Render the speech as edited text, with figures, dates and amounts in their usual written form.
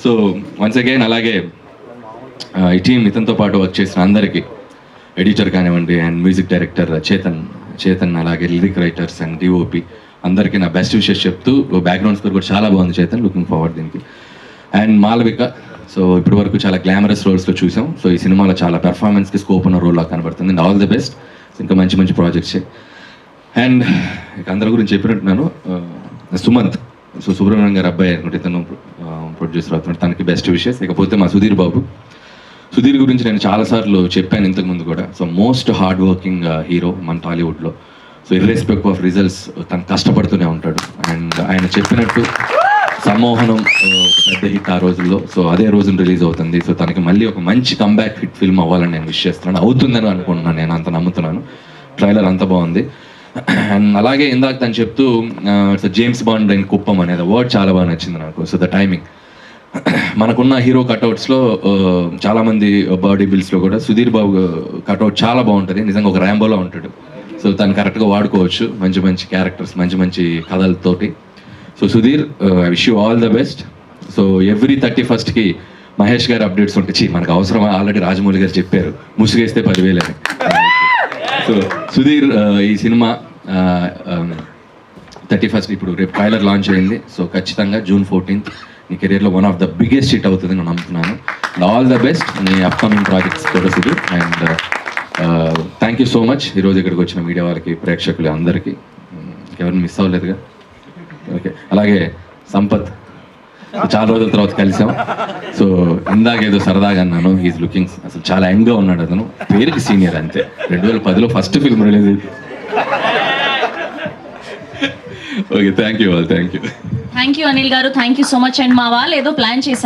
So once again అలాగే ఈ team ఇతనితో పాటు వర్క్ చేసిన అందరికీ, ఎడిటర్ కానివ్వండి అండ్ మ్యూజిక్ డైరెక్టర్ చేతన్ అలాగే లిరిక్ రైటర్స్ అండ్ డిఓపి అందరికీ నా బెస్ట్ విషెస్ చెప్తూ, బ్యాక్గ్రౌండ్ స్కోర్ కూడా చాలా బాగుంది చేతన్, లుకింగ్ ఫార్వర్డ్ దీనికి. అండ్ మాలవిక, సో ఇప్పటి వరకు చాలా గ్లామరస్ రోల్స్లో చూసాం, సో ఈ సినిమాలో చాలా పెర్ఫార్మెన్స్కి స్కోప్ ఉన్న రోల్ లాగా కనబడుతుంది. అండ్ ఆల్ ది బెస్ట్, ఇంకా మంచి మంచి ప్రాజెక్ట్స్. అండ్ ఇక అందరి గురించి చెప్పినట్టున్నాను. సుమంత్, సో సుబ్రహ్మణ్యం గారు అబ్బాయి అనుకుంటే ఇతను ప్రొడ్యూసర్ అవుతున్నాడు, తనకి బెస్ట్ విషెస్. ఇకపోతే మా సుధీర్ బాబు, సుధీర్ గురించి నేను చాలాసార్లు చెప్పాను ఇంతకుముందు కూడా. So most hard working hero మన టాలీవుడ్లో. సో ఇర్రెస్పెక్ట్ ఆఫ్ రిజల్ట్స్ తను కష్టపడుతూనే ఉంటాడు. అండ్ ఆయన చెప్పినట్టు సమ్మోహనం పెద్ద హిట్ ఆ రోజుల్లో, సో అదే రోజున రిలీజ్ అవుతుంది. సో తనకి మళ్ళీ ఒక మంచి కంబ్యాక్ హిట్ ఫిల్మ్ అవ్వాలని నేను విష్ చేస్తున్నాను. అవుతుందని అనుకుంటున్నాను, నేను అంత నమ్ముతున్నాను. ట్రైలర్ అంత బాగుంది. అండ్ అలాగే ఇందాక తను చెప్తూ జేమ్స్ బాండ్ అండ్ కుప్పం అనేది వర్డ్ చాలా బాగా నచ్చింది నాకు. సో ద టైమింగ్, మనకున్న హీరో కట్అవుట్స్లో చాలామంది బాడీ బిల్డ్స్లో కూడా సుధీర్ బాబు కట్అవుట్ చాలా బాగుంటుంది. నిజంగా ఒక ర్యాంబోలో ఉంటాడు. సో తను కరెక్ట్గా వాడుకోవచ్చు మంచి మంచి క్యారెక్టర్స్, మంచి మంచి కథలతోటి. So Sudheer, I wish you all the best. So every 31st Mahesh garu updates ఉంటాయి. మనకు అవసరం, ఆల్రెడీ రాజమౌళి గారు చెప్పారు, ముసుగేస్తే 10,000 అని. సో సుధీర్, ఈ సినిమా 31st ఇప్పుడు రేపు ట్రైలర్ లాంచ్ అయింది. సో ఖచ్చితంగా June 14th నీ కెరీర్లో one of the biggest hit అవుతుంది నేను నమ్ముతున్నాను. అండ్ ఆల్ ద బెస్ట్ నీ అప్కమింగ్ ప్రాజెక్ట్స్ కూడా Sudheer. And thank you so much ఈరోజు ఇక్కడికి వచ్చిన మీడియా వాళ్ళకి, ప్రేక్షకులు అందరికీ. ఎవరిని మిస్ అవ్వలేదుగా? ఓకే. అలాగే సంపత్, చాలా రోజుల తర్వాత కలిసాం. సో ఇందాక ఏదో సరదాగా అన్నాను, ఈజ్ లుకింగ్ అసలు చాలా యంగ్గా ఉన్నాడు. అతను పేరుకి సీనియర్ అంతే. 2010లో ఫస్ట్ ఫిల్మ్ రిలీజ్ అయింది. Okay, thank you all, thank you Anil garu, thank you so much. And మా వాళ్ళు ఏదో ప్లాన్ చేశారు.